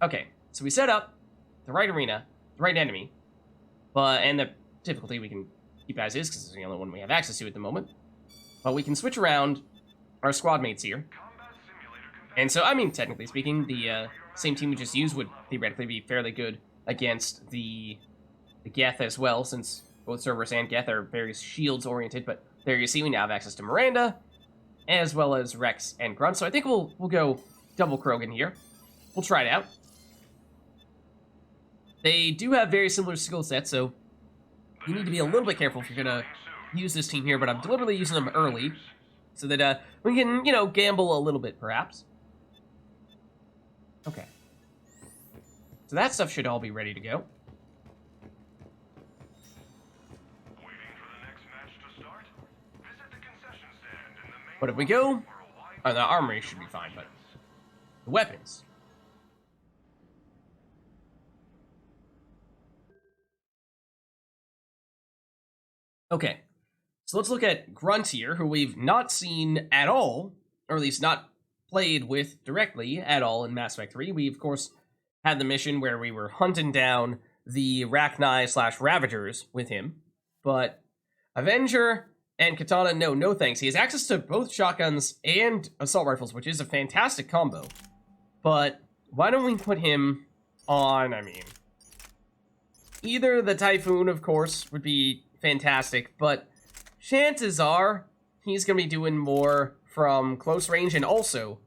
Okay, so we set up the right arena, the right enemy, and the difficulty we can keep as is, because it's the only one we have access to at the moment. But we can switch around our squad mates here. And so, I mean, technically speaking, the same team we just used would theoretically be fairly good against the Geth as well, since both Cerberus and Geth are very shields-oriented. But there you see, we now have access to Miranda, as well as Rex and Grunt. So I think we'll go double Krogan here. We'll try it out. They do have very similar skill sets, so you need to be a little bit careful if you're going to use this team here, but I'm deliberately using them early so that we can, you know, gamble a little bit, perhaps. Okay. So that stuff should all be ready to go. But if we go... Oh, the armory should be fine, but... The weapons... Okay, so let's look at Grunt here, who we've not seen at all, or at least not played with directly at all in Mass Effect 3. We, of course, had the mission where we were hunting down the Rachni/Ravagers with him, but Avenger and Katana, no thanks. He has access to both shotguns and assault rifles, which is a fantastic combo, but why don't we put him on, I mean, either the Typhoon, of course, would be fantastic, but chances are he's going to be doing more from close range, and also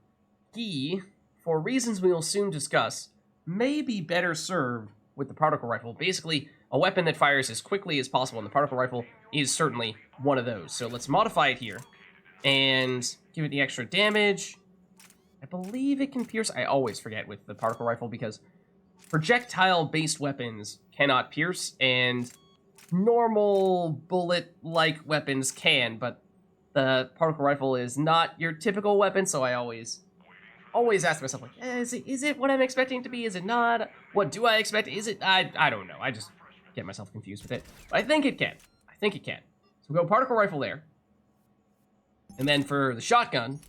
he, for reasons we will soon discuss, may be better served with the particle rifle. Basically, a weapon that fires as quickly as possible, and the particle rifle is certainly one of those. So let's modify it here and give it the extra damage. I believe it can pierce. I always forget with the particle rifle because projectile-based weapons cannot pierce, and normal bullet-like weapons can, but the particle rifle is not your typical weapon, so I always ask myself, like, is it what I'm expecting it to be? Is it not? What do I expect? Is it? I don't know. I just get myself confused with it. But I think it can. So we'll go particle rifle there. And then for the shotgun,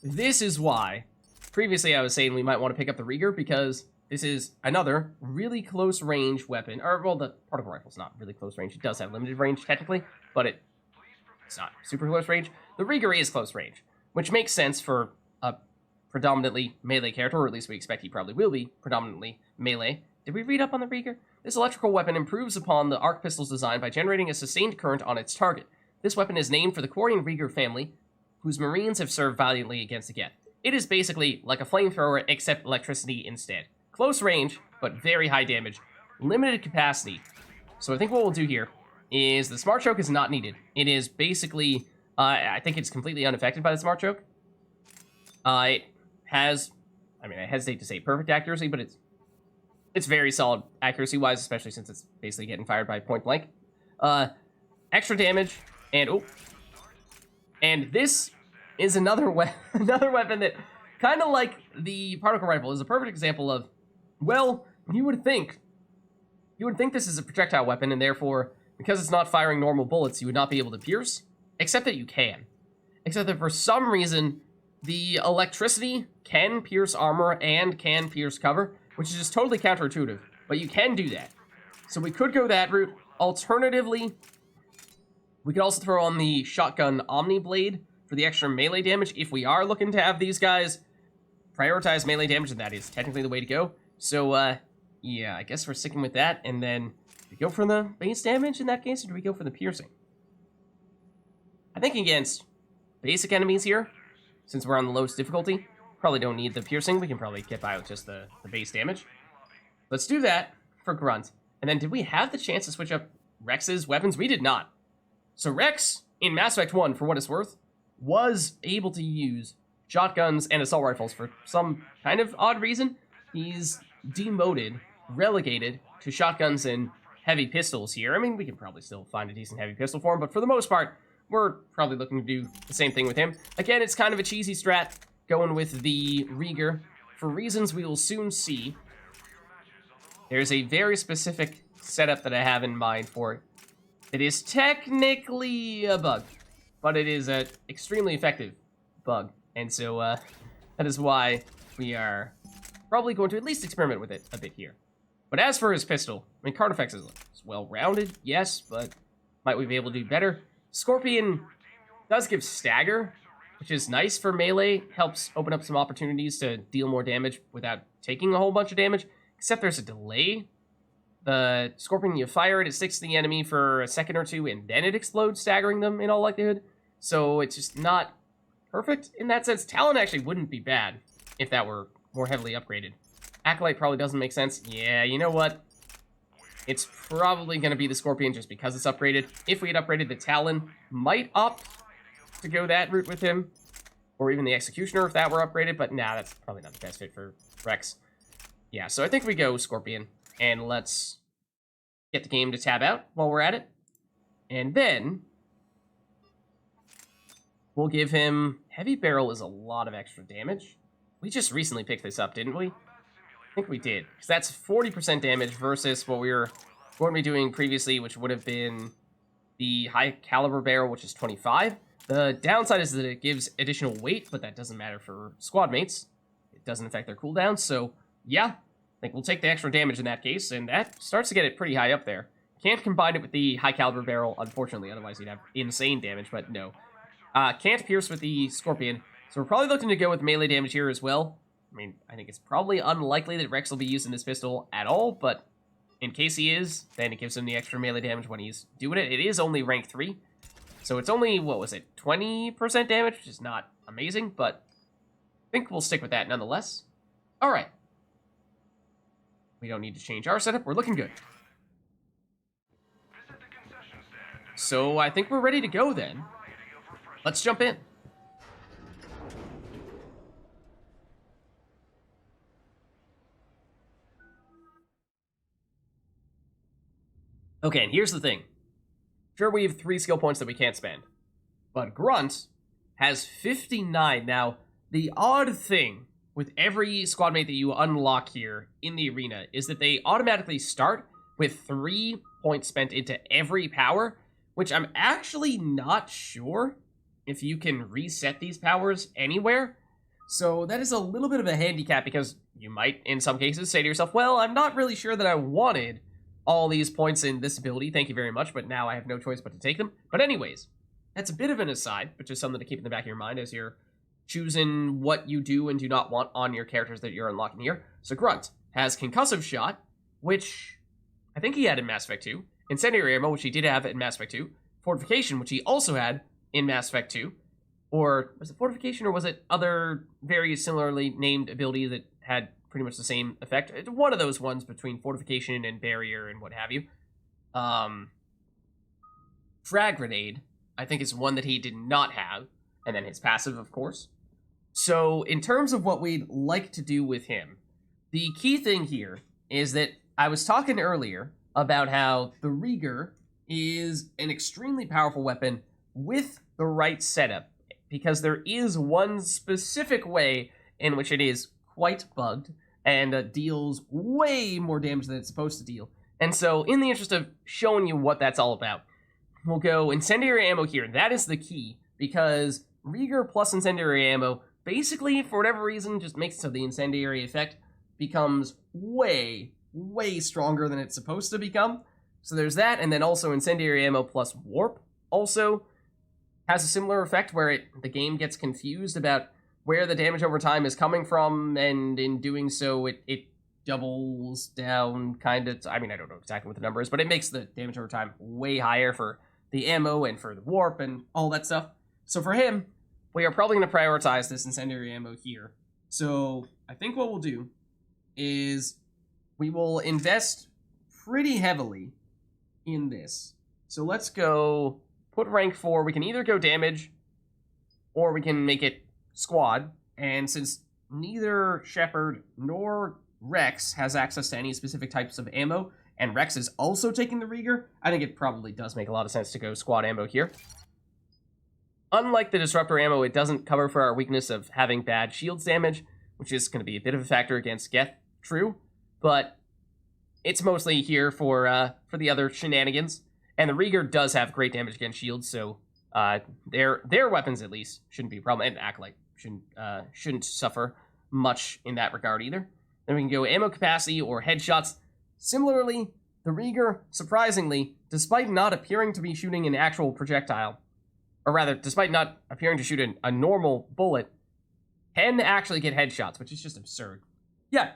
this is why previously I was saying we might want to pick up the Rieger, because this is another really close range weapon. Or, well, the particle rifle's not really close range. It does have limited range, technically, but it's not super close range. The Rieger is close range, which makes sense for a predominantly melee character, or at least we expect he probably will be predominantly melee. Did we read up on the Rieger? This electrical weapon improves upon the arc pistol's design by generating a sustained current on its target. This weapon is named for the Quarian Rieger family, whose Marines have served valiantly against the Geth. It is basically like a flamethrower, except electricity instead. Close range, but very high damage. Limited capacity. So I think what we'll do here is the Smart Choke is not needed. It is basically, I think it's completely unaffected by the Smart Choke. It has, I mean, I hesitate to say perfect accuracy, but it's very solid accuracy-wise, especially since it's basically getting fired by point blank. Extra damage, and this is another weapon that, kind of like the particle rifle, is a perfect example of, well, you would think this is a projectile weapon, and therefore, because it's not firing normal bullets, you would not be able to pierce, except that you can. Except that for some reason, the electricity can pierce armor and can pierce cover, which is just totally counterintuitive, but you can do that. So we could go that route. Alternatively, we could also throw on the shotgun Omni Blade for the extra melee damage if we are looking to have these guys prioritize melee damage, and that is technically the way to go. So, yeah, I guess we're sticking with that, and then do we go for the base damage in that case, or do we go for the piercing? I think against basic enemies here, since we're on the lowest difficulty, probably don't need the piercing. We can probably get by with just the base damage. Let's do that for Grunt. And then did we have the chance to switch up Rex's weapons? We did not. So Rex, in Mass Effect 1, for what it's worth, was able to use shotguns and assault rifles for some kind of odd reason. He's demoted, relegated to shotguns and heavy pistols here. I mean, we can probably still find a decent heavy pistol for him, but for the most part, we're probably looking to do the same thing with him. Again, it's kind of a cheesy strat, going with the Rieger, for reasons we will soon see. There's a very specific setup that I have in mind for it. It is technically a bug, but it is an extremely effective bug. And so, that is why we are probably going to at least experiment with it a bit here. But as for his pistol, I mean, card effects is well-rounded, yes, but might we be able to do better? Scorpion does give stagger, which is nice for melee, helps open up some opportunities to deal more damage without taking a whole bunch of damage, except there's a delay. The Scorpion, you fire it sticks to the enemy for a second or two, and then it explodes, staggering them in all likelihood. So it's just not perfect in that sense. Talon actually wouldn't be bad if that were more heavily upgraded. Acolyte probably doesn't make sense. Yeah, you know what? It's probably going to be the Scorpion just because it's upgraded. If we had upgraded the Talon, might opt to go that route with him. Or even the Executioner if that were upgraded. But nah, that's probably not the best fit for Rex. Yeah, so I think we go Scorpion. And let's get the game to tab out while we're at it. And then we'll give him... Heavy Barrel is a lot of extra damage. We just recently picked this up, didn't we? I think we did, because that's 40% damage versus what we were going to be doing previously, which would have been the high caliber barrel, which is 25. The downside is that it gives additional weight, but that doesn't matter for squad mates. It doesn't affect their cooldowns, so yeah, I think we'll take the extra damage in that case, and that starts to get it pretty high up there. Can't combine it with the high caliber barrel, unfortunately, otherwise you'd have insane damage, but no. Can't pierce with the Scorpion, so we're probably looking to go with melee damage here as well. I mean, I think it's probably unlikely that Rex will be using this pistol at all, but in case he is, then it gives him the extra melee damage when he's doing it. It is only rank 3, so it's only, what was it, 20% damage, which is not amazing, but I think we'll stick with that nonetheless. All right. We don't need to change our setup. We're looking good. So I think we're ready to go then. Let's jump in. Okay, and here's the thing. Sure, we have 3 skill points that we can't spend, but Grunt has 59. Now, the odd thing with every squad mate that you unlock here in the arena is that they automatically start with 3 points spent into every power, which I'm actually not sure if you can reset these powers anywhere. So that is a little bit of a handicap, because you might, in some cases, say to yourself, well, I'm not really sure that I wanted all these points in this ability, thank you very much, but now I have no choice but to take them. But anyways, that's a bit of an aside, but just something to keep in the back of your mind as you're choosing what you do and do not want on your characters that you're unlocking here. So Grunt has Concussive Shot, which I think he had in Mass Effect 2, Incendiary Ammo, which he did have in Mass Effect 2, Fortification, which he also had in Mass Effect 2, or was it Fortification, or was it other very similarly named ability that had pretty much the same effect? It's one of those ones between Fortification and Barrier and what have you. Frag Grenade, I think, is one that he did not have, and then his passive, of course. So in terms of what we'd like to do with him, the key thing here is that I was talking earlier about how the Rieger is an extremely powerful weapon with the right setup, because there is one specific way in which it is quite bugged and deals way more damage than it's supposed to deal. And so, in the interest of showing you what that's all about, we'll go Incendiary Ammo here. That is the key, because Rieger plus Incendiary Ammo, basically, for whatever reason, just makes so the Incendiary effect becomes way, way stronger than it's supposed to become. So there's that, and then also Incendiary Ammo plus Warp also has a similar effect where the game gets confused about where the damage over time is coming from, and in doing so, it doubles down, kind of. I mean, I don't know exactly what the number is, but it makes the damage over time way higher for the ammo and for the warp and all that stuff. So for him, we are probably going to prioritize this Incendiary Ammo here. So I think what we'll do is we will invest pretty heavily in this. So let's go put rank 4. We can either go damage, or we can make it squad, and since neither Shepard nor Rex has access to any specific types of ammo, and Rex is also taking the Rieger, I think it probably does make a lot of sense to go squad ammo here. Unlike the Disruptor ammo, it doesn't cover for our weakness of having bad shields damage, which is going to be a bit of a factor against Geth, true, but it's mostly here for the other shenanigans, and the Rieger does have great damage against shields, so their weapons at least shouldn't be a problem, and Acolyte shouldn't suffer much in that regard either. Then we can go ammo capacity or headshots. Similarly, the Rieger, surprisingly, despite not appearing to be shooting an actual projectile, or rather, despite not appearing to shoot a normal bullet, can actually get headshots, which is just absurd. Yeah,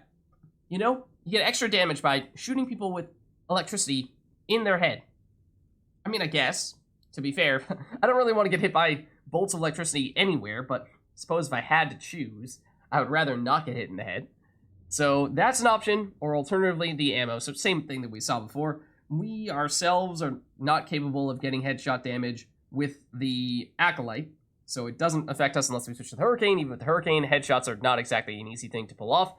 you know, you get extra damage by shooting people with electricity in their head. I mean, I guess, to be fair, I don't really want to get hit by bolts of electricity anywhere, but suppose if I had to choose, I would rather not get hit in the head. So that's an option, or alternatively, the ammo. So same thing that we saw before. We ourselves are not capable of getting headshot damage with the Acolyte, so it doesn't affect us unless we switch to the Hurricane. Even with the Hurricane, headshots are not exactly an easy thing to pull off.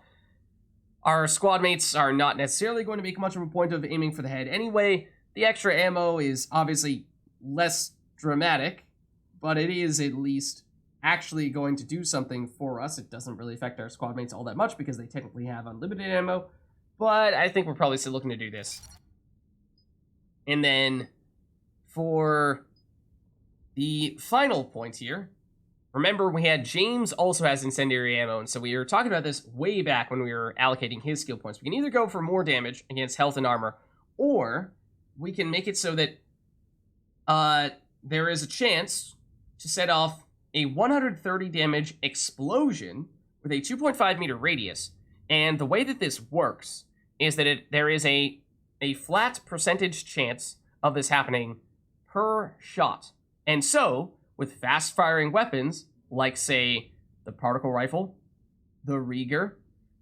Our squad mates are not necessarily going to make much of a point of aiming for the head anyway. The extra ammo is obviously less dramatic, but it is at least actually going to do something for us. It doesn't really affect our squad mates all that much because they technically have unlimited ammo, but I think we're probably still looking to do this. And then for the final point here, remember we had James also has incendiary ammo, and so we were talking about this way back when we were allocating his skill points. We can either go for more damage against health and armor, or we can make it so that there is a chance to set off a 130 damage explosion with a 2.5 meter radius. And the way that this works is that there is a flat percentage chance of this happening per shot. And so, with fast-firing weapons, like, say, the particle rifle, the Rieger,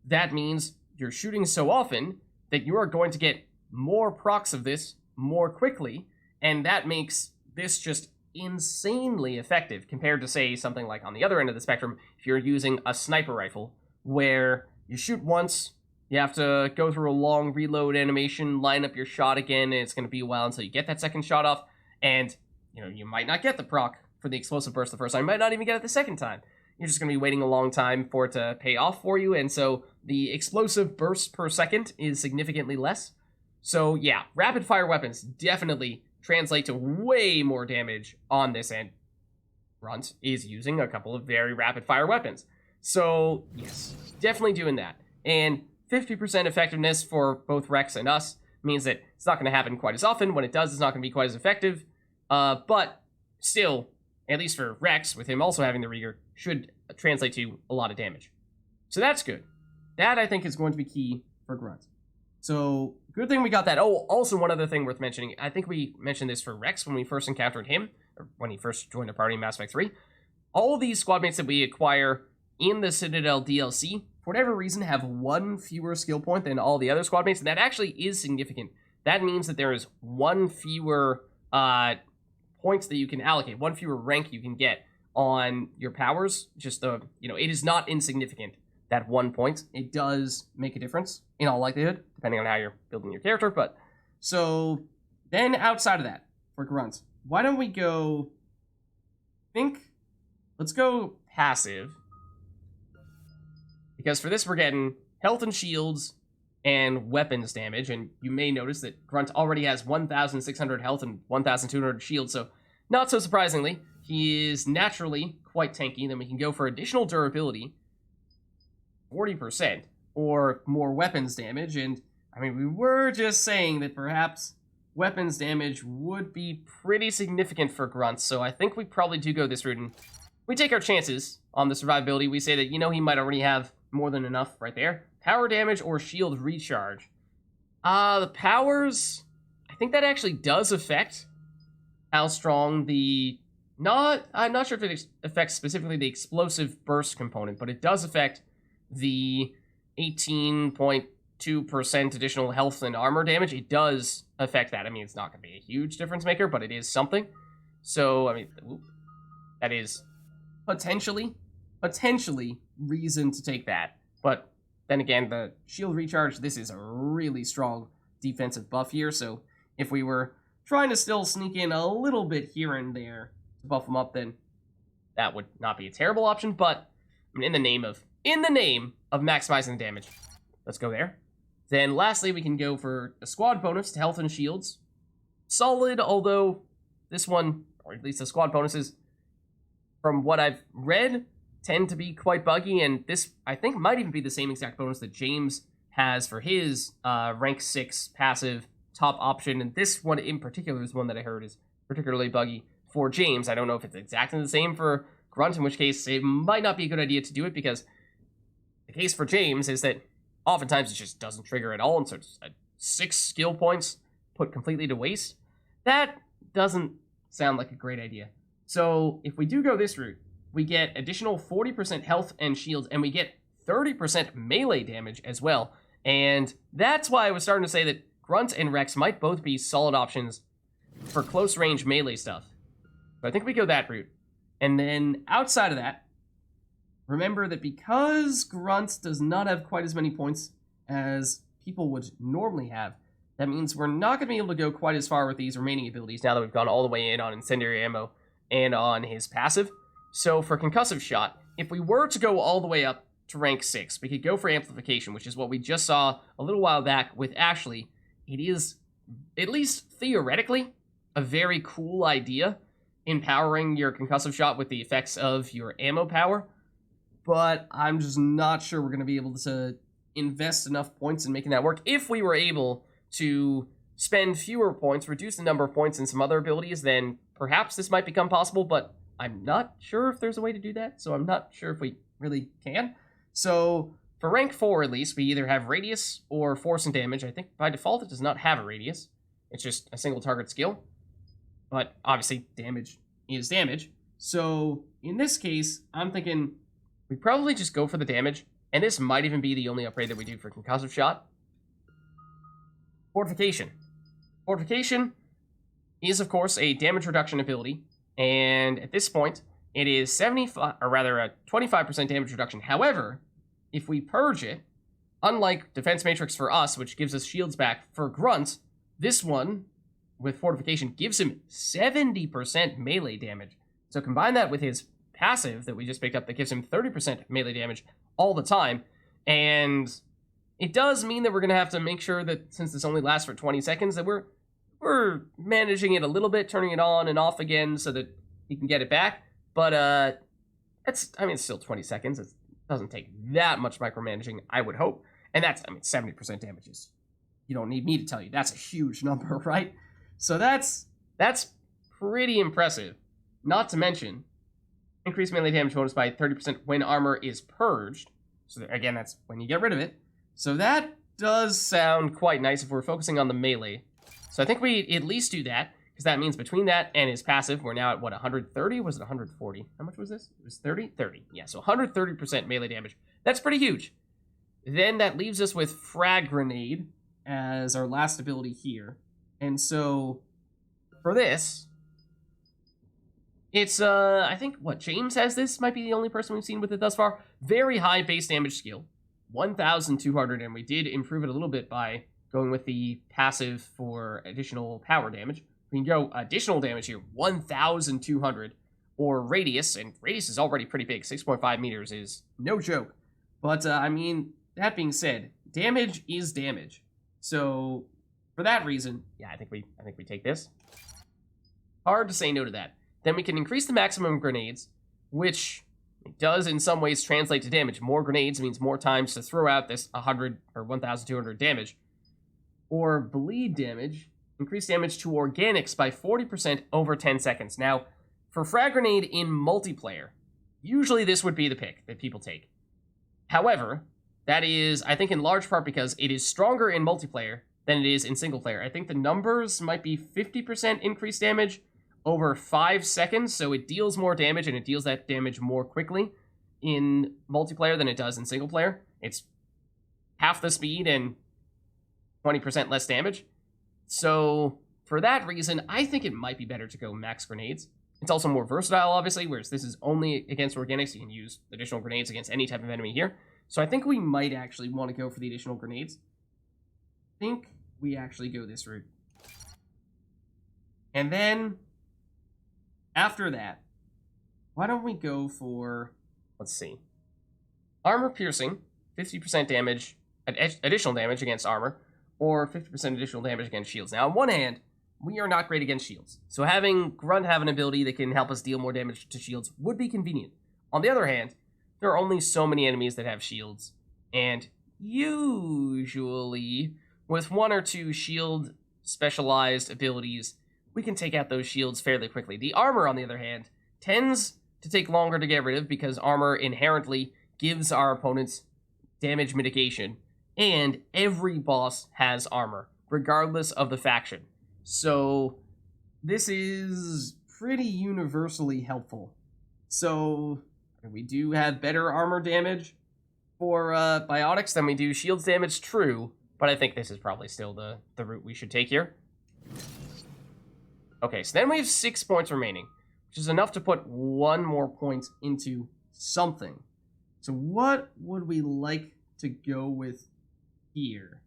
that means you're shooting so often that you are going to get more procs of this more quickly, and that makes this just insanely effective compared to, say, something like on the other end of the spectrum, if you're using a sniper rifle, where you shoot once, you have to go through a long reload animation, line up your shot again, and it's going to be a while until you get that second shot off, and, you know, you might not get the proc for the explosive burst the first time, you might not even get it the second time. You're just going to be waiting a long time for it to pay off for you, and so the explosive burst per second is significantly less. So yeah, rapid fire weapons definitely translate to way more damage on this end. Grunt is using a couple of very rapid fire weapons. So yes, definitely doing that. And 50% effectiveness for both Rex and us means that it's not going to happen quite as often. When it does, it's not going to be quite as effective. But still, at least for Rex, with him also having the Rieger, should translate to a lot of damage. So that's good. That, I think, is going to be key for Grunt. So, good thing we got that. Oh, also one other thing worth mentioning. I think we mentioned this for Rex when we first encountered him, or when he first joined the party in Mass Effect 3. All these squad mates that we acquire in the Citadel DLC, for whatever reason, have one fewer skill point than all the other squad mates, and that actually is significant. That means that there is one fewer points that you can allocate, one fewer rank you can get on your powers. Just it is not insignificant. That 1 point, it does make a difference in all likelihood, depending on how you're building your character. But so then outside of that, for Grunts, why don't we go? Let's go passive, because for this we're getting health and shields and weapons damage, and you may notice that Grunt already has 1,600 health and 1,200 shields. So not so surprisingly, he is naturally quite tanky. Then we can go for additional durability. 40% or more weapons damage, and I mean, we were just saying that perhaps weapons damage would be pretty significant for Grunts, so I think we probably do go this route, and we take our chances on the survivability. We say that, he might already have more than enough right there. Power damage or shield recharge. The powers, I think that actually does affect how strong I'm not sure if it affects specifically the explosive burst component, but it does affect the 18.2% additional health and armor damage. It does affect that. I mean, it's not going to be a huge difference maker, but it is something. So, I mean, that is potentially reason to take that. But then again, the shield recharge, this is a really strong defensive buff here. So if we were trying to still sneak in a little bit here and there to buff them up, then that would not be a terrible option. But I mean, in the name of maximizing the damage, let's go there. Then lastly, we can go for a squad bonus to health and shields. Solid, although this one, or at least the squad bonuses, from what I've read, tend to be quite buggy, and this, I think, might even be the same exact bonus that James has for his rank 6 passive top option, and this one in particular is one that I heard is particularly buggy for James. I don't know if it's exactly the same for Grunt, in which case it might not be a good idea to do it, because the case for James is that oftentimes it just doesn't trigger at all, and so it's 6 skill points put completely to waste. That doesn't sound like a great idea. So if we do go this route, we get additional 40% health and shields, and we get 30% melee damage as well. And that's why I was starting to say that Grunt and Rex might both be solid options for close range melee stuff. So I think we go that route. And then outside of that, remember that because Grunt does not have quite as many points as people would normally have, that means we're not going to be able to go quite as far with these remaining abilities now that we've gone all the way in on Incendiary Ammo and on his passive. So for Concussive Shot, if we were to go all the way up to rank 6, we could go for Amplification, which is what we just saw a little while back with Ashley. It is, at least theoretically, a very cool idea, empowering your Concussive Shot with the effects of your ammo power, but I'm just not sure we're going to be able to invest enough points in making that work. If we were able to spend fewer points, reduce the number of points in some other abilities, then perhaps this might become possible, but I'm not sure if there's a way to do that, so I'm not sure if we really can. So for rank 4 at least, we either have Radius or Force and Damage. I think by default it does not have a Radius. It's just a single target skill. But obviously damage is damage. So in this case, I'm thinking we probably just go for the damage, and this might even be the only upgrade that we do for Concussive Shot. Fortification. Fortification is, of course, a damage reduction ability, and at this point, it is 75, or rather a 25% damage reduction. However, if we purge it, unlike Defense Matrix for us, which gives us shields back, for Grunt, this one, with Fortification, gives him 70% melee damage. So combine that with his passive that we just picked up that gives him 30% melee damage all the time, and it does mean that we're going to have to make sure that, since this only lasts for 20 seconds, that we're managing it a little bit, turning it on and off again so that he can get it back. But it's still 20 seconds. It doesn't take that much micromanaging, I would hope. And that's, 70% damages. You don't need me to tell you. That's a huge number, right? So that's pretty impressive. Not to mention, increased melee damage bonus by 30% when armor is purged. So again, that's when you get rid of it. So that does sound quite nice if we're focusing on the melee. So I think we at least do that, because that means between that and his passive, we're now at, what, 130? Was it 140? How much was this? It was 30? 30. Yeah, so 130% melee damage. That's pretty huge. Then that leaves us with Frag Grenade as our last ability here. And so for this, it's, I think, what, James has this? Might be the only person we've seen with it thus far. Very high base damage skill. 1,200, and we did improve it a little bit by going with the passive for additional power damage. We can go additional damage here, 1,200, or radius, and radius is already pretty big. 6.5 meters is no joke. But, that being said, damage is damage. So, for that reason, yeah, I think we take this. Hard to say no to that. Then we can increase the maximum grenades, which it does in some ways translate to damage. More grenades means more times to throw out this 100 or 1,200 damage. Or bleed damage, increase damage to organics by 40% over 10 seconds. Now, for Frag Grenade in multiplayer, usually this would be the pick that people take. However, that is, I think, in large part because it is stronger in multiplayer than it is in single player. I think the numbers might be 50% increased damage over 5 seconds, so it deals more damage, and it deals that damage more quickly in multiplayer than it does in single player. It's half the speed and 20% less damage. So for that reason, I think it might be better to go max grenades. It's also more versatile, obviously, whereas this is only against organics. You can use additional grenades against any type of enemy here. So I think we might actually want to go for the additional grenades. I think we actually go this route. And then after that, why don't we go for, let's see, armor piercing, 50% damage, additional damage against armor, or 50% additional damage against shields. Now, on one hand, we are not great against shields, so having Grunt have an ability that can help us deal more damage to shields would be convenient. On the other hand, there are only so many enemies that have shields, and usually with 1 or 2 shield specialized abilities, we can take out those shields fairly quickly. The armor, on the other hand, tends to take longer to get rid of because armor inherently gives our opponents damage mitigation, and every boss has armor, regardless of the faction. So this is pretty universally helpful. So we do have better armor damage for biotics than we do shields damage, true, but I think this is probably still the route we should take here. Okay, so then we have 6 points remaining, which is enough to put 1 more point into something. So what would we like to go with here?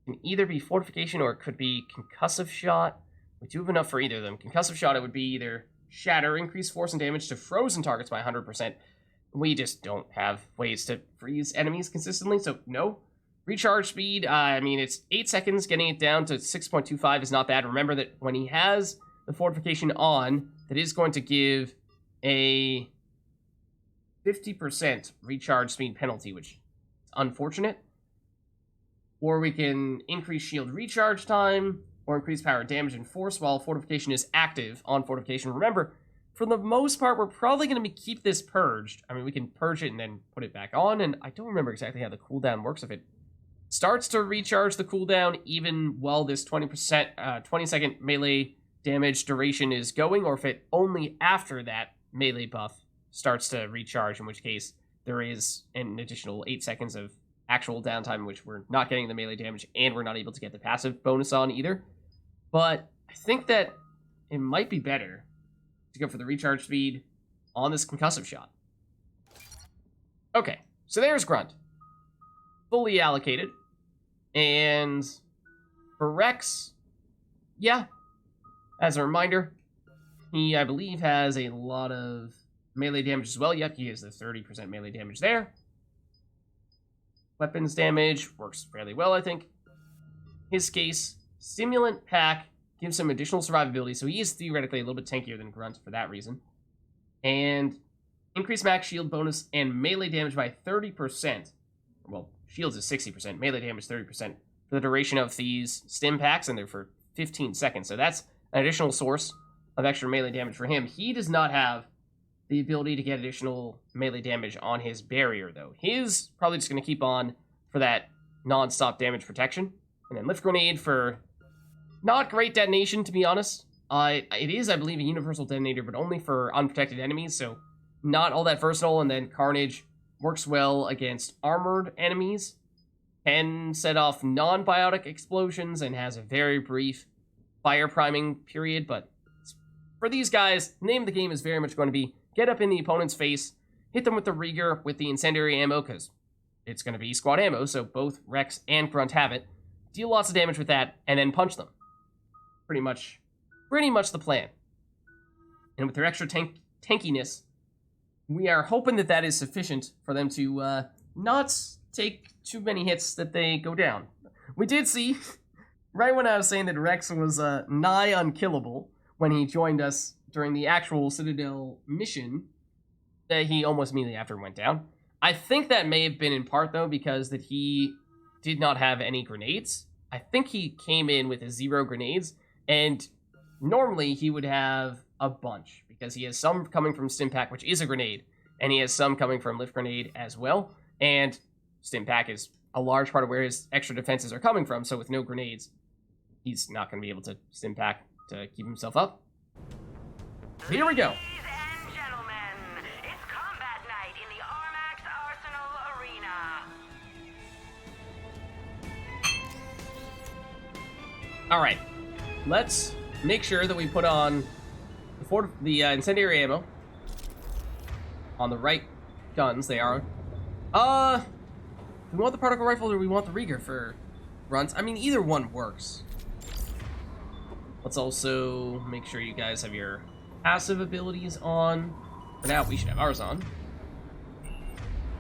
It can either be fortification or it could be concussive shot. We do have enough for either of them. Concussive shot, it would be either shatter, increase force and damage to frozen targets by 100%. We just don't have ways to freeze enemies consistently, so no. Recharge speed, I mean, it's 8 seconds. Getting it down to 6.25 is not bad. Remember that when he has the fortification on, that is going to give a 50% recharge speed penalty, which is unfortunate. Or we can increase shield recharge time, or increase power, damage, and force while fortification is active on fortification. Remember, for the most part, we're probably going to keep this purged. I mean, we can purge it and then put it back on, and I don't remember exactly how the cooldown works. If it starts to recharge the cooldown even while this 20-second melee damage duration is going, or if it only after that melee buff starts to recharge, in which case there is an additional 8 seconds of actual downtime in which we're not getting the melee damage and we're not able to get the passive bonus on either. But I think that it might be better to go for the recharge speed on this concussive shot. Okay, so there's Grunt. Fully allocated. And for Rex, yeah, as a reminder, he, I believe, has a lot of melee damage as well. Yep, he has the 30% melee damage there. Weapons damage works fairly well, I think. His case, Stimulant Pack gives him additional survivability, so he is theoretically a little bit tankier than Grunt for that reason. And increased max shield bonus and melee damage by 30%. Well, shields is 60%, melee damage 30% for the duration of these stim packs, and they're for 15 seconds. So that's an additional source of extra melee damage for him. He does not have the ability to get additional melee damage on his barrier, though. His probably just going to keep on for that non-stop damage protection. And then Lift Grenade for not great detonation, to be honest. It is, I believe, a universal detonator, but only for unprotected enemies, so not all that versatile. And then Carnage works well against armored enemies, can set off non-biotic explosions, and has a very brief fire priming period. But for these guys, the name of the game is very much going to be get up in the opponent's face, hit them with the Rieger with the Incendiary Ammo, because it's going to be squad ammo, so both Rex and Grunt have it. Deal lots of damage with that, and then punch them. Pretty much the plan. And with their extra tankiness, we are hoping that that is sufficient for them to not take too many hits that they go down. We did see, right when I was saying that Rex was nigh unkillable when he joined us during the actual Citadel mission, that he almost immediately after went down. I think that may have been in part, though, because that he did not have any grenades. I think he came in with 0 grenades, and normally he would have a bunch, because he has some coming from Stimpack, which is a grenade, and he has some coming from Lift Grenade as well, and Stimpack is a large part of where his extra defenses are coming from, so with no grenades, he's not going to be able to Stimpack to keep himself up. Here we go. Alright, let's make sure that we put on the Incendiary Ammo on the right guns. They are. Do we want the Particle Rifle or do we want the Rieger for runs? I mean, either one works. Let's also make sure you guys have your passive abilities on. For now, we should have ours on.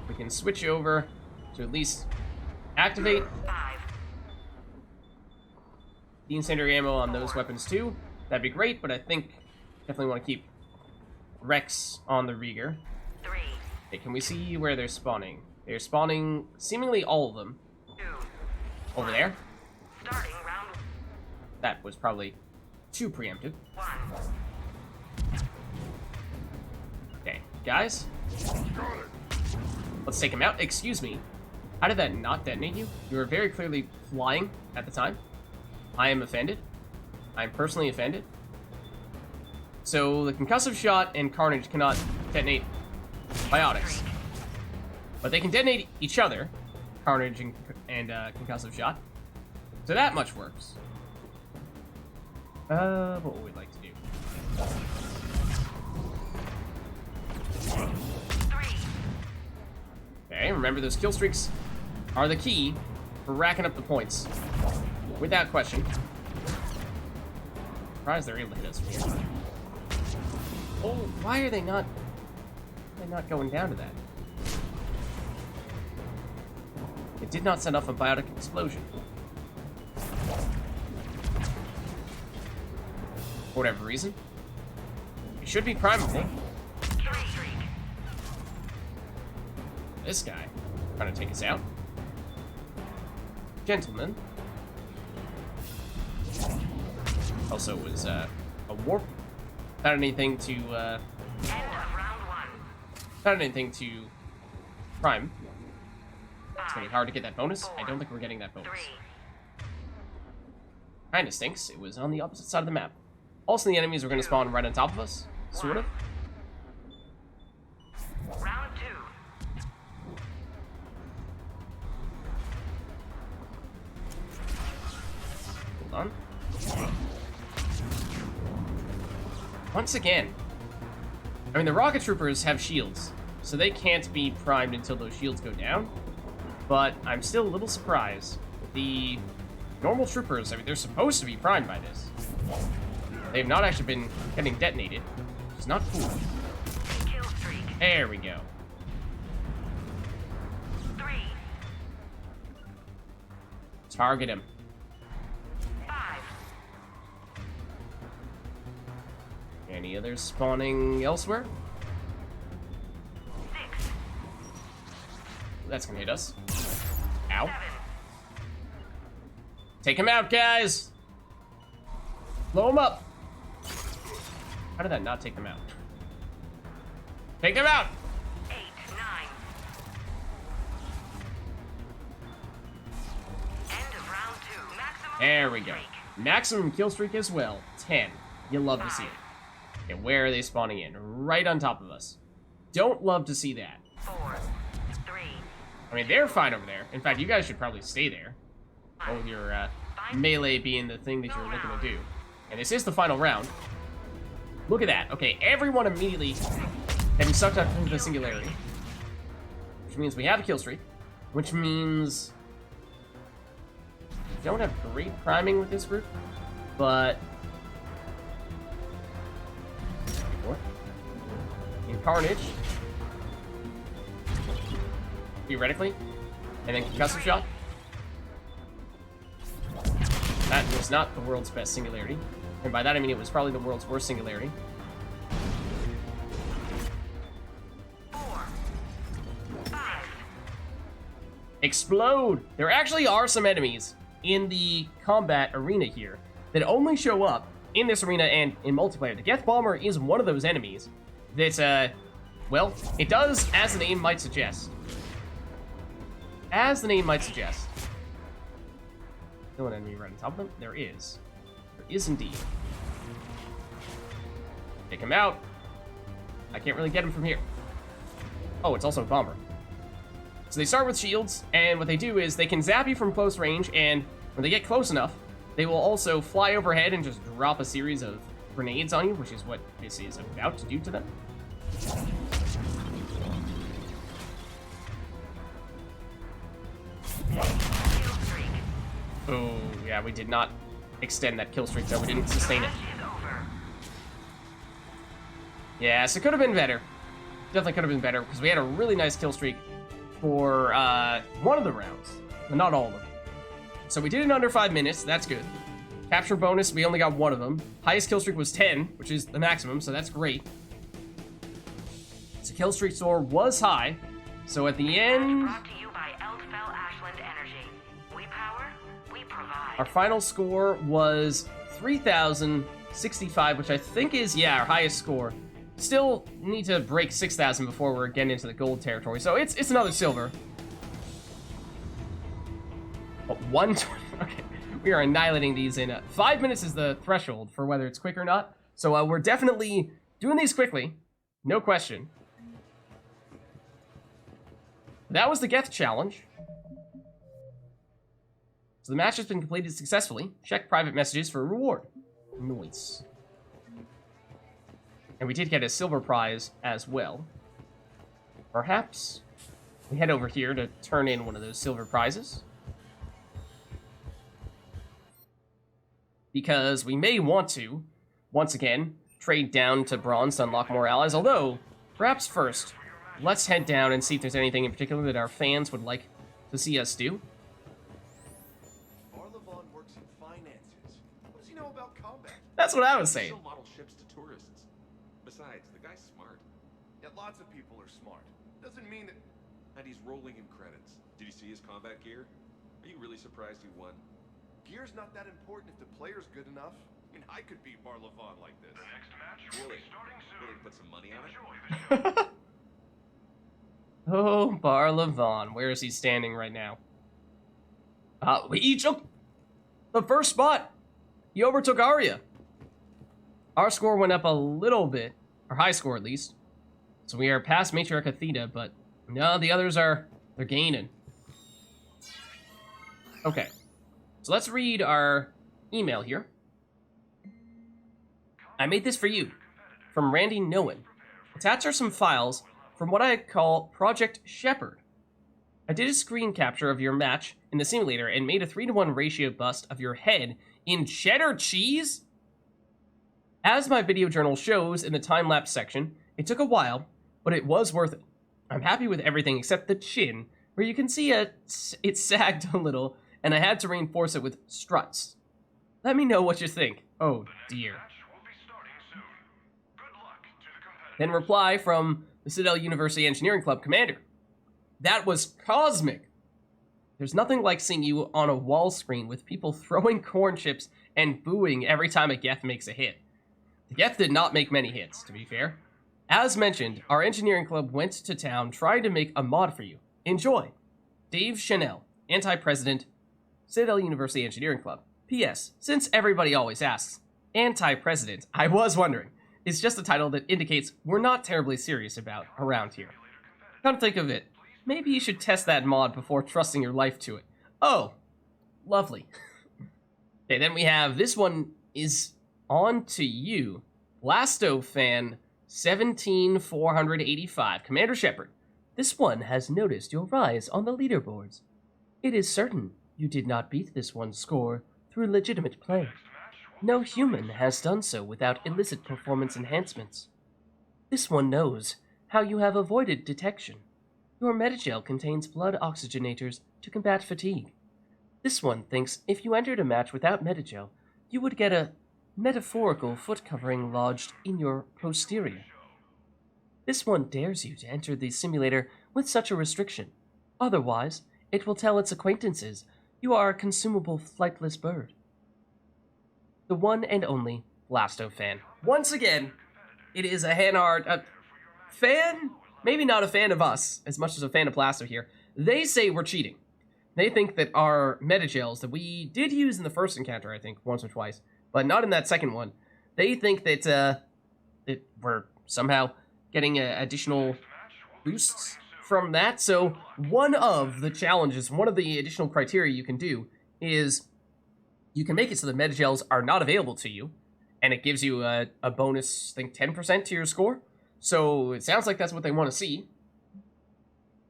We can switch over to at least activate the Incendiary Ammo on those weapons too. That'd be great, but I think definitely want to keep Rex on the Rieger. 3, Okay, can we see where they're spawning? They're spawning seemingly all of them. Over there. Starting round That was probably too preemptive. 1. Okay, guys. Let's take him out. Excuse me. How did that not detonate you? You were very clearly flying at the time. I am offended. I'm personally offended. So the concussive shot and carnage cannot detonate biotics. But they can detonate each other. Carnage and concussive shot. So that much works. What would we like to do? 3. Okay, remember those kill streaks are the key for racking up the points. Without question. Surprised they're able to hit us from here. Oh, why are they not going down to that? It did not set off a biotic explosion. For whatever reason. It should be primable. This guy trying to take us out. Gentleman. Also was a warp. Not anything to End of round 1. not anything to prime. It's gonna be hard to get that bonus. I don't think we're getting that bonus. 3. Kinda stinks. It was on the opposite side of the map. Also, the enemies are gonna spawn right on top of us. Sort of. Round 2. Hold on. Once again. I mean, the rocket troopers have shields, so they can't be primed until those shields go down. But I'm still a little surprised. The normal troopers, I mean, they're supposed to be primed by this. They have not actually been getting detonated, which is not cool. Kill streak. There we go. 3. Target him. 5. Any others spawning elsewhere? 6. That's gonna hit us. Ow. 7. Take him out, guys! Blow him up! How did that not take him out? Take him out! 8. 9. End of round 2. Maximum. There we kill go. streak. Maximum kill streak as well. 10. You love to see it. Okay, where are they spawning in? Right on top of us. Don't love to see that. 4. 3. I mean, they're fine over there. In fact, you guys should probably stay there. Oh, with your melee being the thing that you're looking to do. And this is the final round. Look at that. Okay, everyone immediately getting sucked up into the singularity. Which means we have a kill streak. Which means we don't have great priming with this group. But in Carnage, theoretically, and then concussive shot. That was not the world's best singularity. And by that I mean it was probably the world's worst singularity. 4. 5. Explode! There actually are some enemies in the combat arena here that only show up in this arena and in multiplayer. The Geth Bomber is one of those enemies that, well, it does as the name might suggest. As the name might suggest. Still an enemy right on top of them? There is. There is indeed. Take him out. I can't really get him from here. Oh, it's also a bomber. So they start with shields, and what they do is they can zap you from close range, and when they get close enough, they will also fly overhead and just drop a series of grenades on you, which is what this is about to do to them. Kill streak. Oh, yeah, we did not extend that kill streak, though. We didn't sustain it. Match is over. Yes, it could have been better. Definitely could have been better, because we had a really nice kill streak for one of the rounds, but not all of them. So we did it in under 5 minutes. That's good. Capture bonus, we only got one of them. Highest kill streak was 10, which is the maximum, so that's great. kill streak score was high, so at the end, Brought to you by Eldfell Ashland Energy. We power, we provide. our final score was 3,065, which I think is, yeah, our highest score. Still need to break 6,000 before we're getting into the gold territory, so it's another silver. But 120, okay. We are annihilating these in 5 minutes is the threshold for whether it's quick or not. So we're definitely doing these quickly, no question. That was the Geth challenge. So the match has been completed successfully. Check private messages for a reward. Nice. And we did get a silver prize as well. Perhaps we head over here to turn in one of those silver prizes. Because we may want to, once again, trade down to bronze to unlock more allies. Although, perhaps first, let's head down and see if there's anything in particular that our fans would like to see us do. Barlavon works in finances. What does he know about combat? That's what I was saying. Still model ships to tourists. Besides, the guy's smart. Yeah, lots of people are smart. Doesn't mean that. And he's rolling in credits. Did you see his combat gear? Are you really surprised he won? Gear's not that important if the player's good enough. I mean, I could beat Barlavon like this. The next match will Really? be starting soon. Willing to put some money on it? Enjoy the show. Oh, Barlavon. Where is he standing right now? We each took the first spot. He overtook Arya. Our score went up a little bit. Our high score, at least. So we are past Matriarch Athena, but no, the others they're gaining. Okay. So let's read our email here. I made this for you. From Randy Nowen. Attached are some files from what I call Project Shepard. I did a screen capture of your match in the simulator and made a 3-to-1 ratio bust of your head in cheddar cheese? As my video journal shows in the time-lapse section, it took a while, but it was worth it. I'm happy with everything except the chin, where you can see it sagged a little, and I had to reinforce it with struts. Let me know what you think. Oh dear. Match will be starting soon. Good luck to the competitors. Then reply from the Citadel University Engineering Club Commander. That was cosmic. There's nothing like seeing you on a wall screen with people throwing corn chips and booing every time a Geth makes a hit. The Geth did not make many hits, to be fair. As mentioned, our engineering club went to town trying to make a mod for you. Enjoy. Dave Chanel, Anti-President, Citadel University Engineering Club. P.S. Since everybody always asks, Anti-President, I was wondering. It's just a title that indicates we're not terribly serious about around here. Come to think of it, maybe you should test that mod before trusting your life to it. Oh, lovely. Okay, then we have, this one is on to you. Blasto fan 17485. Commander Shepard, this one has noticed your rise on the leaderboards. It is certain you did not beat this one's score through legitimate play. No human has done so without illicit performance enhancements. This one knows how you have avoided detection. Your metagel contains blood oxygenators to combat fatigue. This one thinks if you entered a match without metagel, you would get a metaphorical foot covering lodged in your posterior. This one dares you to enter the simulator with such a restriction. Otherwise, it will tell its acquaintances you are a consumable flightless bird. The one and only Blasto fan. Once again, it is a Hanard fan? Maybe not a fan of us, as much as a fan of Blasto here. They say we're cheating. They think that our metagels that we did use in the first encounter, I think, once or twice, but not in that second one, they think that, that we're somehow getting additional boosts from that. So one of the challenges, one of the additional criteria you can do is you can make it so the metagels are not available to you, and it gives you a bonus, I think, 10% to your score. So it sounds like that's what they want to see.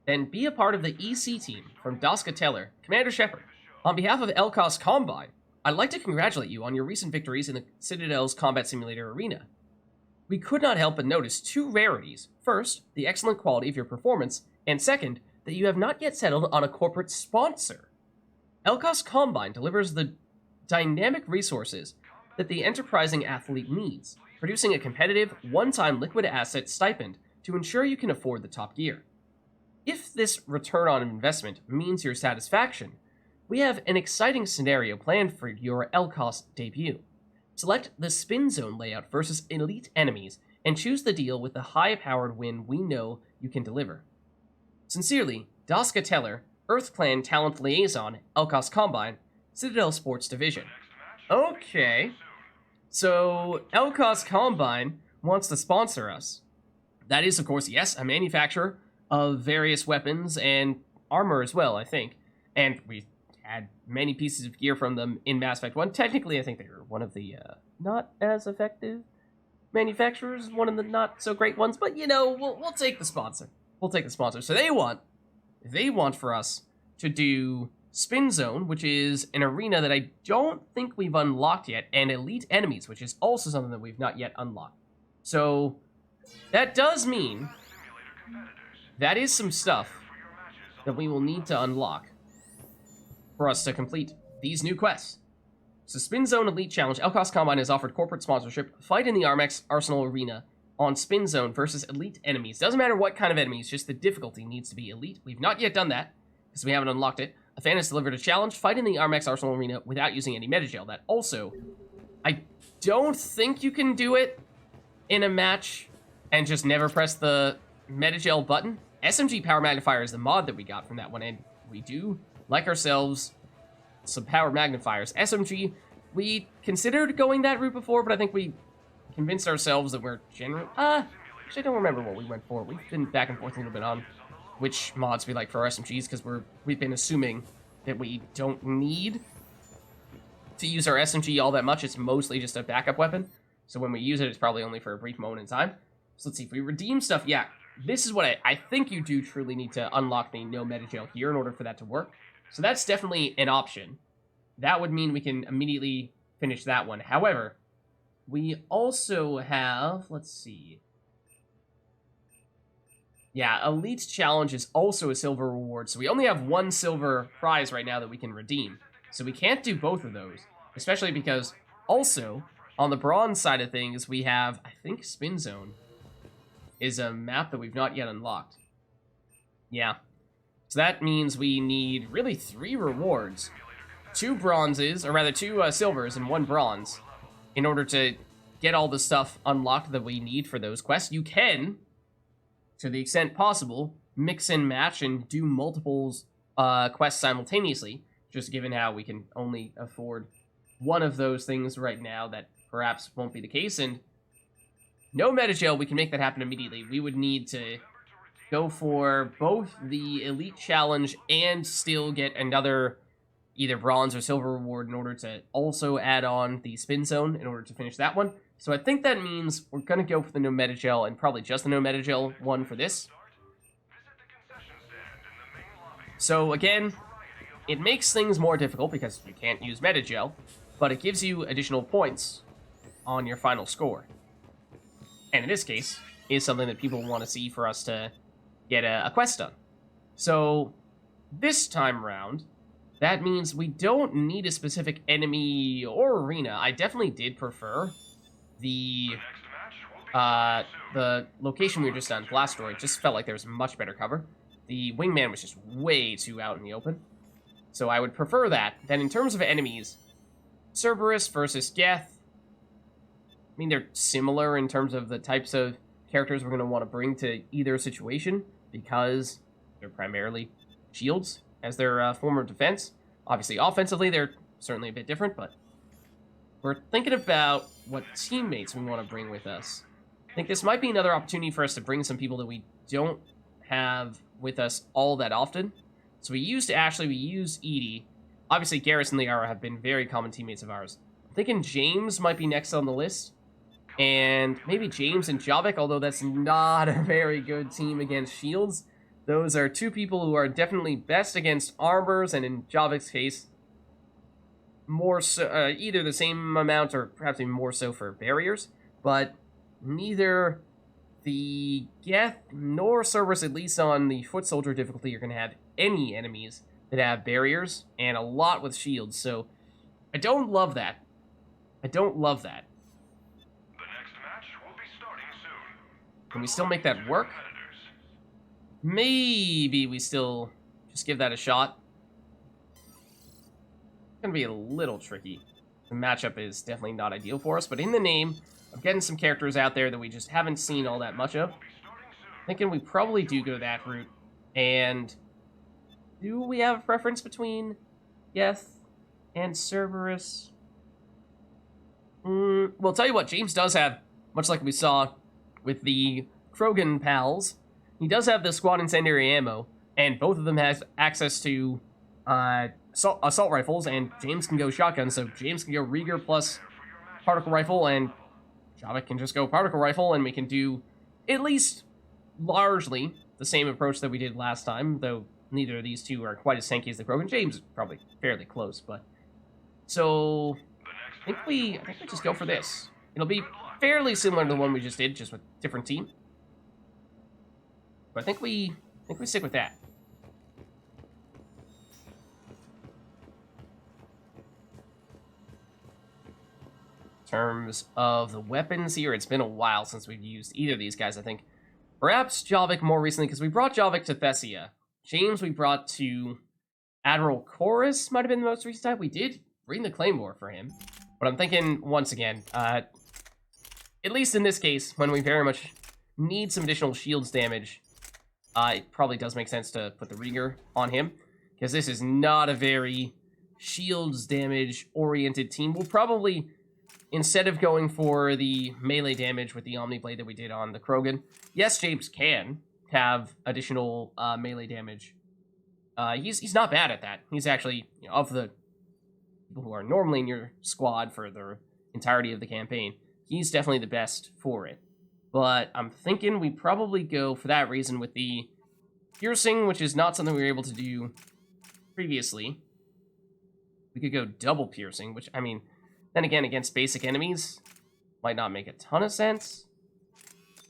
Then be a part of the EC team from Doska Teller. Commander Shepard, on behalf of Elkos Combine, I'd like to congratulate you on your recent victories in the Citadel's Combat Simulator arena. We could not help but notice two rarities. First, the excellent quality of your performance, and second, that you have not yet settled on a corporate sponsor. Elkos Combine delivers the dynamic resources that the enterprising athlete needs, producing a competitive, one-time liquid asset stipend to ensure you can afford the top gear. If this return on investment means your satisfaction, we have an exciting scenario planned for your LCOS debut. Select the spin zone layout versus elite enemies and choose the deal with the high-powered win we know you can deliver. Sincerely, Daska Teller, Earth Clan Talent Liaison, LCOS Combine, Citadel Sports Division. Okay. So, LCOS Combine wants to sponsor us. That is, of course, yes, a manufacturer of various weapons and armor as well, I think. And we had many pieces of gear from them in Mass Effect 1. Technically, I think they were one of the not as effective manufacturers, one of the not so great ones, but we'll take the sponsor. We'll take the sponsor. So they want for us to do Spin Zone, which is an arena that I don't think we've unlocked yet, and Elite Enemies, which is also something that we've not yet unlocked. So that does mean that is some stuff that we will need to unlock for us to complete these new quests. So Spin Zone Elite Challenge, LCOS Combine has offered corporate sponsorship. Fight in the Armex Arsenal Arena on Spin Zone versus Elite enemies. Doesn't matter what kind of enemies, just the difficulty needs to be Elite. We've not yet done that, because we haven't unlocked it. A fan has delivered a challenge. Fight in the Armex Arsenal Arena without using any metagel. That also, I don't think you can do it in a match and just never press the metagel button. SMG Power Magnifier is the mod that we got from that one, and we do like ourselves some power magnifiers. SMG, we considered going that route before, but I think we convinced ourselves that we're generally... actually, I don't remember what we went for. We've been back and forth a little bit on which mods we like for our SMGs, because we've been assuming that we don't need to use our SMG all that much. It's mostly just a backup weapon, so when we use it, it's probably only for a brief moment in time. So let's see, if we redeem stuff, yeah, this is what I think you do truly need to unlock the no metagel here in order for that to work. So that's definitely an option. That would mean we can immediately finish that one. However, we also have, let's see. Yeah, Elite Challenge is also a silver reward, so we only have one silver prize right now that we can redeem. So we can't do both of those, especially because also, on the bronze side of things, we have, I think Spin Zone is a map that we've not yet unlocked. Yeah. So that means we need really 3 rewards. 2 bronzes, or rather 2 silvers and 1 bronze, in order to get all the stuff unlocked that we need for those quests. You can, to the extent possible, mix and match and do multiple quests simultaneously, just given how we can only afford one of those things right now. That perhaps won't be the case, and no metagel, we can make that happen immediately. We would need to go for both the Elite Challenge and still get another either bronze or silver reward in order to also add on the Spin Zone in order to finish that one. So I think that means we're going to go for the no metagel and probably just the no metagel one for this. So again, it makes things more difficult because you can't use metagel, but it gives you additional points on your final score. And in this case, is something that people want to see for us to get a quest done. So this time round, that means we don't need a specific enemy or arena. I definitely did prefer the location we were just on, Blastoid. Just felt like there was much better cover. The Wingman was just way too out in the open. So I would prefer that. Then in terms of enemies, Cerberus versus Geth. I mean, they're similar in terms of the types of characters we're going to want to bring to either situation, because they're primarily shields as their form of defense. Obviously, offensively, they're certainly a bit different, but we're thinking about what teammates we want to bring with us. I think this might be another opportunity for us to bring some people that we don't have with us all that often. So we used Ashley, we used Edie. Obviously, Garrus and Liara have been very common teammates of ours. I'm thinking James might be next on the list. And maybe James and Javik, although that's not a very good team against shields. Those are 2 people who are definitely best against armors, and in Javik's case, more so, either the same amount or perhaps even more so for barriers. But neither the Geth nor Cerberus, at least on the Foot Soldier difficulty, are going to have any enemies that have barriers, and a lot with shields. So I don't love that. I don't love that. The next match will be starting soon. Can we still make that work? Maybe we still just give that a shot. It's gonna be a little tricky. The matchup is definitely not ideal for us, but in the name of getting some characters out there that we just haven't seen all that much of, thinking we probably do go that route. And do we have a preference between Geth and Cerberus? Well, tell you what, James does have, much like we saw with the Krogan pals, he does have the squad incendiary ammo, and both of them has access to assault rifles, and James can go shotgun, so James can go Rieger plus particle rifle, and Javik can just go particle rifle, and we can do at least largely the same approach that we did last time, though neither of these two are quite as tanky as the Krogan. James is probably fairly close, but... So, I think we just go for this. It'll be fairly similar to the one we just did, just with different team. But I think we stick with that. In terms of the weapons here, it's been a while since we've used either of these guys, I think. Perhaps Javik more recently, because we brought Javik to Thessia. James we brought to Admiral Chorus, might have been the most recent time. We did bring the Claymore for him. But I'm thinking, once again, at least in this case, when we very much need some additional shields damage, it probably does make sense to put the Rieger on him, because this is not a very shields damage-oriented team. We'll probably, instead of going for the melee damage with the Omniblade that we did on the Krogan, yes, James can have additional melee damage. He's not bad at that. He's actually, of the people who are normally in your squad for the entirety of the campaign, he's definitely the best for it. But I'm thinking we probably go, for that reason, with the piercing, which is not something we were able to do previously. We could go double piercing, which, I mean, then again, against basic enemies, might not make a ton of sense.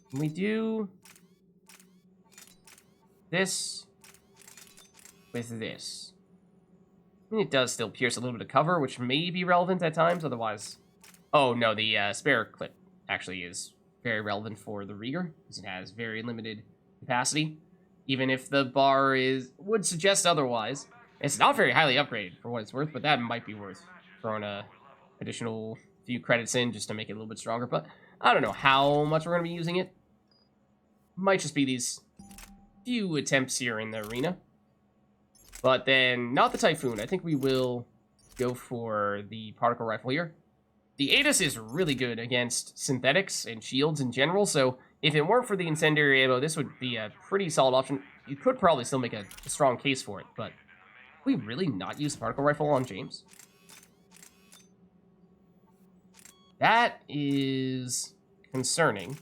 Can we do this with this? I mean, it does still pierce a little bit of cover, which may be relevant at times, otherwise... Oh, no, the spare clip actually is very relevant for the Rieger, because it has very limited capacity, even if the bar would suggest otherwise. It's not very highly upgraded for what it's worth, but that might be worth throwing a additional few credits in just to make it a little bit stronger, but I don't know how much we're going to be using it. Might just be these few attempts here in the arena. But then, not the Typhoon. I think we will go for the particle rifle here. The Aegis is really good against synthetics and shields in general, so if it weren't for the incendiary ammo, this would be a pretty solid option. You could probably still make a strong case for it, but we really not use the particle rifle on James? That is concerning,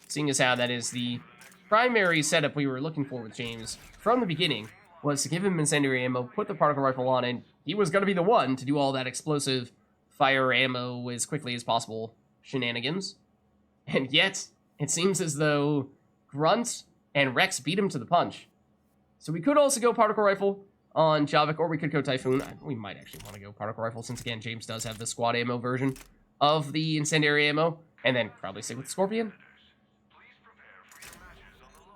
seeing as how that is the primary setup we were looking for with James from the beginning, was to give him incendiary ammo, put the particle rifle on, and he was going to be the one to do all that explosive fire ammo as quickly as possible shenanigans. And yet, it seems as though Grunt and Rex beat him to the punch. So we could also go particle rifle on Javik, or we could go Typhoon. We might actually want to go particle rifle, since again, James does have the squad ammo version of the incendiary ammo, and then probably stick with Scorpion.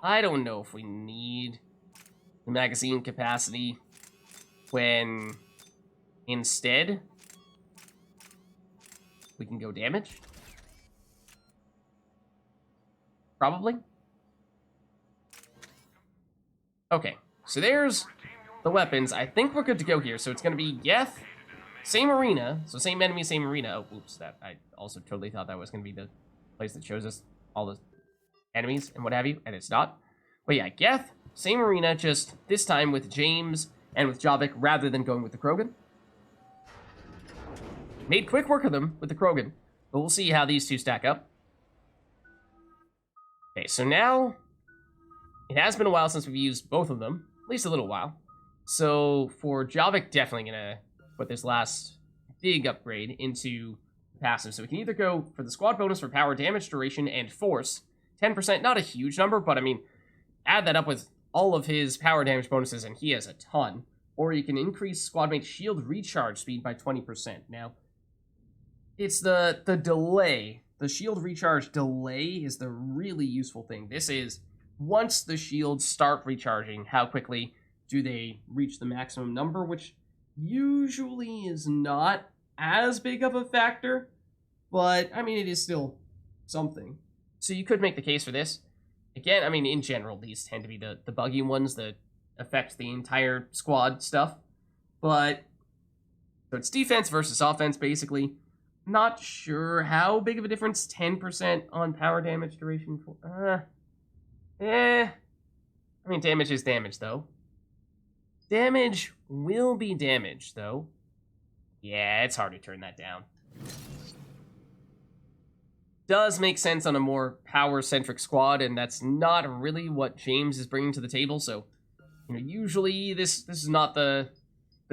I don't know if we need the magazine capacity when instead we can go damage. Probably. Okay, so there's the weapons. I think we're good to go here. So it's going to be Geth, same arena, so same enemy, same arena. Oh, oops, that I also totally thought that was going to be the place that shows us all the enemies and what have you, and it's not. But yeah, Geth, same arena, just this time with James and with Javik rather than going with the Krogan. Made quick work of them with the Krogan, but we'll see how these two stack up. Okay, so now it has been a while since we've used both of them, at least a little while. So for Javik, definitely gonna put this last big upgrade into passive. So we can either go for the squad bonus for power, damage, duration, and force. 10%, not a huge number, but I mean, add that up with all of his power damage bonuses, and he has a ton. Or you can increase squad mate's shield recharge speed by 20%. Now, it's the delay the shield recharge delay is the really useful thing. This is once the shields start recharging, how quickly do they reach the maximum number, which usually is not as big of a factor, but I mean, it is still something. So you could make the case for this. Again, I mean, in general, these tend to be the buggy ones that affect the entire squad stuff. But, so it's defense versus offense, basically. Not sure how big of a difference 10% on power damage duration for... I mean, damage is damage, though. Damage will be damage, though. Yeah, it's hard to turn that down. Does make sense on a more power-centric squad, and that's not really what James is bringing to the table, so, you know, usually this is not the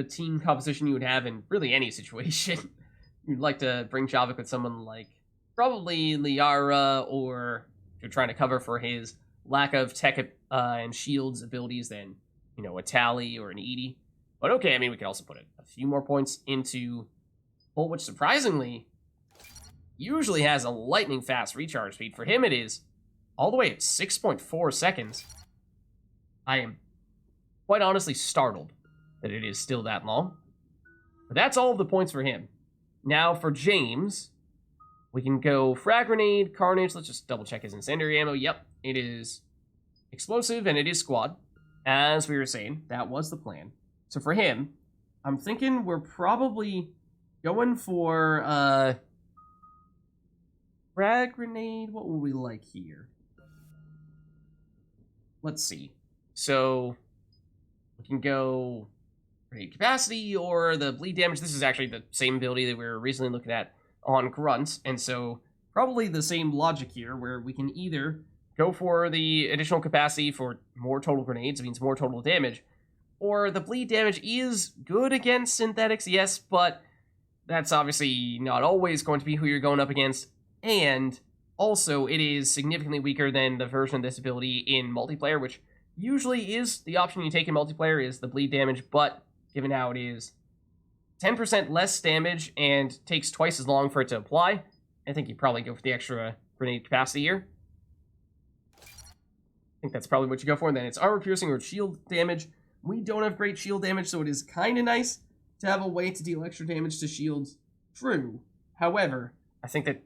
team composition you would have in really any situation. You'd like to bring Javik with someone like probably Liara, or if you're trying to cover for his lack of tech and shields abilities, then, you know, a Tally or an Edie. But okay, I mean, we could also put a few more points into Bull, which surprisingly usually has a lightning fast recharge speed. For him, it is all the way at 6.4 seconds. I am quite honestly startled that it is still that long. But that's all of the points for him. Now for James, we can go Frag Grenade, Carnage. Let's just double check his Incendiary Ammo. Yep, it is explosive and it is squad. As we were saying, that was the plan. So for him, I'm thinking we're probably going for Frag Grenade. What will we like here? Let's see. So we can go grenade capacity or the bleed damage. This is actually the same ability that we were recently looking at on grunts, and so probably the same logic here, where we can either go for the additional capacity for more total grenades, it means more total damage, or the bleed damage is good against synthetics, yes, but that's obviously not always going to be who you're going up against, and also it is significantly weaker than the version of this ability in multiplayer, which usually is the option you take in multiplayer, is the bleed damage, but given how it is 10% less damage and takes twice as long for it to apply, I think you probably go for the extra grenade capacity here. I think that's probably what you go for. And then it's armor piercing or shield damage. We don't have great shield damage, so it is kind of nice to have a way to deal extra damage to shields. True. However, I think that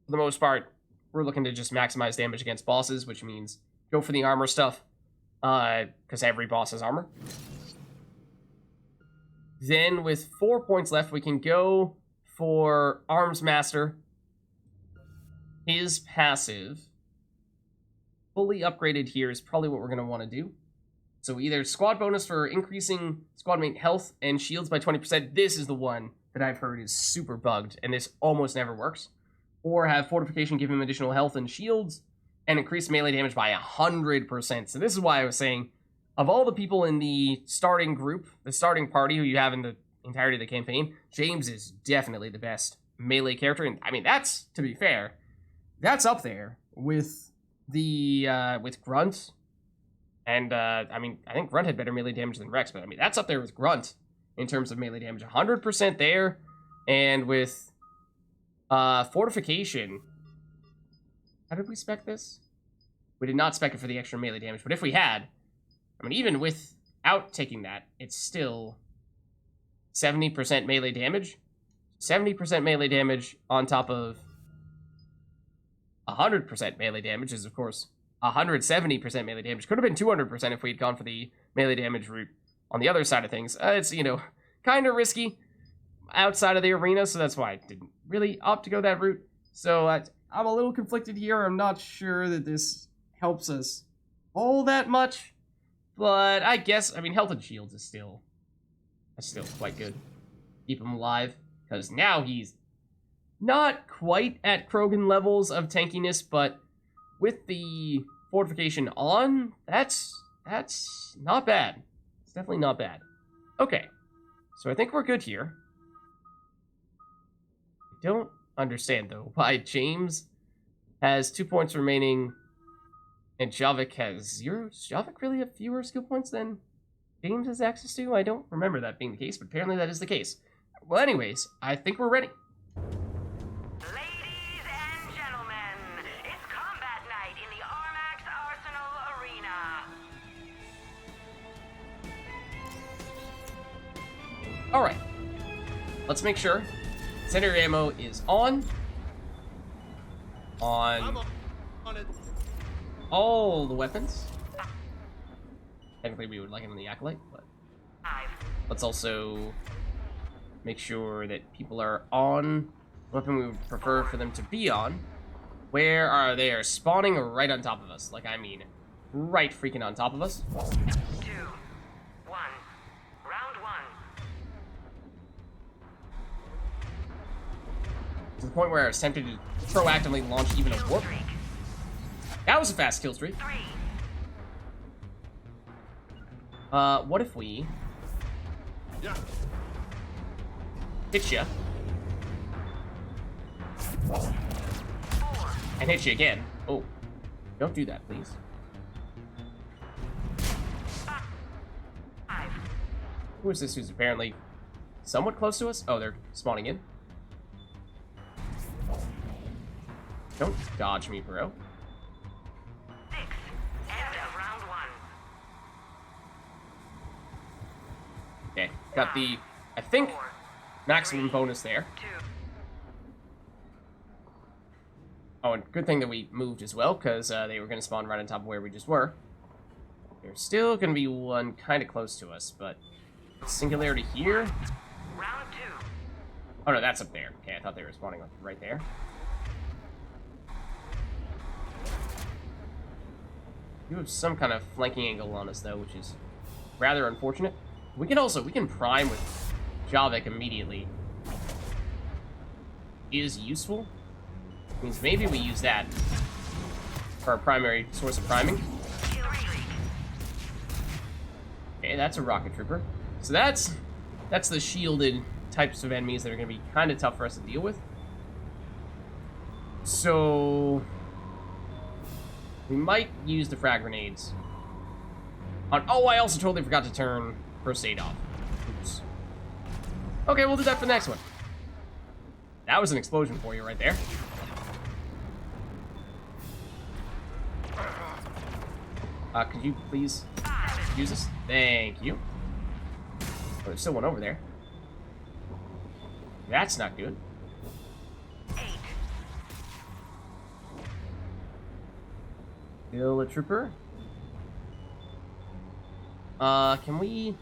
for the most part, we're looking to just maximize damage against bosses, which means go for the armor stuff, because every boss has armor. Then with 4 points left, we can go for Arms Master. His passive, fully upgraded here, is probably what we're going to want to do. So either squad bonus for increasing squad mate health and shields by 20%. This is the one that I've heard is super bugged, and this almost never works. Or have fortification give him additional health and shields, and increase melee damage by 100%. So this is why I was saying, of all the people in the starting group, the starting party who you have in the entirety of the campaign, James is definitely the best melee character. And I mean, that's, to be fair, that's up there with the, with Grunt. And, I mean, I think Grunt had better melee damage than Rex, but I mean, that's up there with Grunt in terms of melee damage. 100% there, and with, fortification. How did we spec this? We did not spec it for the extra melee damage, but if we had, I mean, even without taking that, it's still 70% melee damage. 70% melee damage on top of 100% melee damage is, of course, 170% melee damage. Could have been 200% if we had gone for the melee damage route on the other side of things. It's, you know, kind of risky outside of the arena, so that's why I didn't really opt to go that route. So I'm a little conflicted here. I'm not sure that this helps us all that much. But I guess, I mean, health and shields is still quite good. Keep him alive, because now he's not quite at Krogan levels of tankiness, but with the fortification on, that's not bad. It's definitely not bad. Okay, so I think we're good here. I don't understand, though, why James has 2 points remaining and Javik has 0. Does Javik really have fewer skill points than James has access to? I don't remember that being the case, but apparently that is the case. Well, anyways, I think we're ready. Ladies and Alright. Let's make sure. Incendiary ammo is on. On all the weapons. Technically, we would like it on the Acolyte, but let's also make sure that people are on the weapon we would prefer for them to be on. Where are they? Are spawning right on top of us. Like, I mean, right freaking on top of us. 2, 1. Round 1. To the point where I was tempted to proactively launch even a Kill warp. streak. That was a fast kill streak. 3. What if we Yeah. hit ya 4. and hit you again? Oh, don't do that, please. 5. Who is this who's apparently somewhat close to us? Oh, they're spawning in. Don't dodge me, bro. 6. End of round 1. Okay, got the, I think, 4. maximum bonus there. 2. Oh, and good thing that we moved as well, because they were going to spawn right on top of where we just were. There's still going to be one kind of close to us, but singularity here. Round 2. Oh no, that's up there. Okay, I thought they were spawning right there. You have some kind of flanking angle on us though, which is rather unfortunate. We can prime with Javik immediately. Is useful. Means maybe we use that for our primary source of priming. Kill streak. Okay, that's a rocket trooper. So that's the shielded types of enemies that are going to be kind of tough for us to deal with. So we might use the frag grenades on. Oh, I also totally forgot to turn first aid off. Oops. Okay, we'll do that for the next one. That was an explosion for you right there. Could you please use this? Thank you. Oh, there's still one over there. That's not good. 8. Kill a trooper. Can we...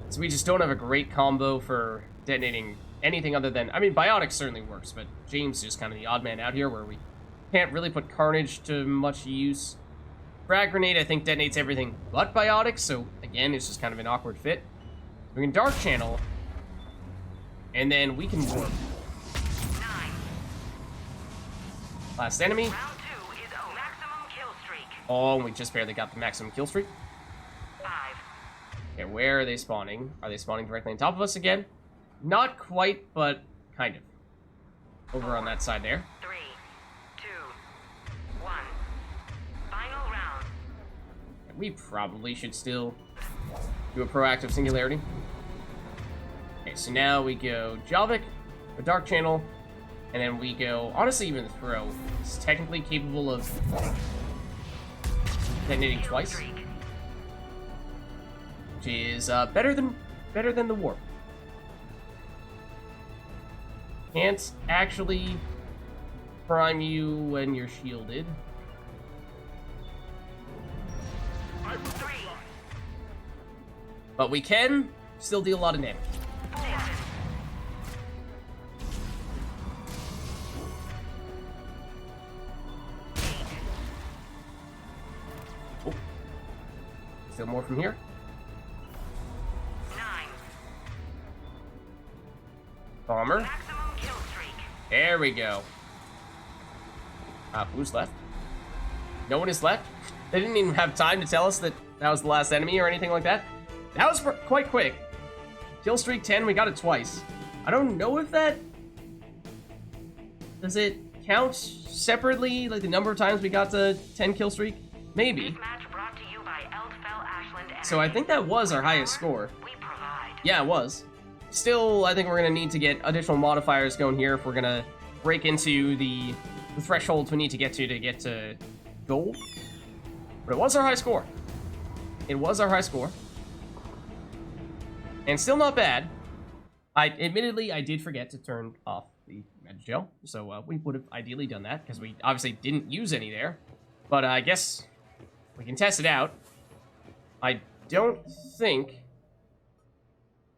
So we just don't have a great combo for detonating anything other than... I mean, Biotics certainly works, but James is just kind of the odd man out here where we can't really put Carnage to much use. Frag Grenade, I think, detonates everything but Biotics, so again, it's just kind of an awkward fit. We can Dark Channel, and then we can warp. 9. Last enemy. Round 2 is a maximum kill streak. Oh, and we just barely got the maximum kill streak. 5. Okay, where are they spawning? Are they spawning directly on top of us again? Not quite, but kind of. Over on that side there. 3, 2, 1. Final round. We probably should still do a proactive singularity. Okay, so now we go Javik, a Dark Channel, and then we go, honestly, even the Throw. It's technically capable of detonating Kill twice, streak. which is better than the Warp. Can't actually prime you when you're shielded. 3. But we can still deal a lot of damage. 4. Oh. Still more from here. 9. Bomber. Maximum kill streak. There we go. Who's left? No one is left? They didn't even have time to tell us that that was the last enemy or anything like that. That was quite quick. Kill streak 10, we got it twice. I don't know if that... Does it count separately, like the number of times we got the 10 kill streak? Maybe. This match brought to you by Eldfell Ashland Energy. So I think that was our highest score. We provide. Yeah, it was. Still, I think we're going to need to get additional modifiers going here if we're going to break into the thresholds we need to get to gold. But it was our high score. It was our high score. And still not bad. Admittedly, I did forget to turn off the Metagel, so we would have ideally done that, because we obviously didn't use any there. But I guess we can test it out. I don't think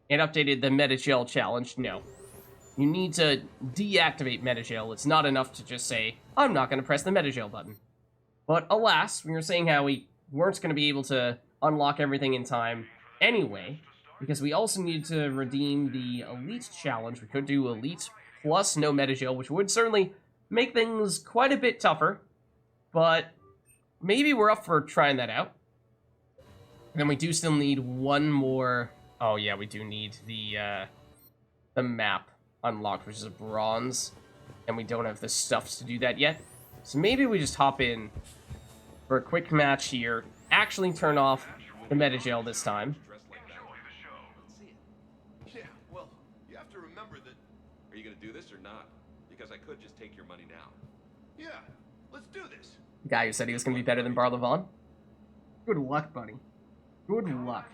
it updated the Metagel challenge, no. You need to deactivate Metagel. It's not enough to just say, I'm not going to press the Metagel button. But alas, we were saying how we weren't going to be able to unlock everything in time anyway, because we also needed to redeem the Elite challenge. We could do Elite plus no Metagel, which would certainly make things quite a bit tougher, but maybe we're up for trying that out. And then we do still need one more... Oh yeah, we do need the map unlocked, which is a bronze, and we don't have the stuffs to do that yet. So maybe we just hop in for a quick match here, actually turn off the Metagel this time. Yeah, well, you have to remember that... Are you gonna do this or not? Because I could just take your money now. Yeah, let's do this. The guy who said he was going to be better than Barla Vaughn. Good luck, buddy. Good luck.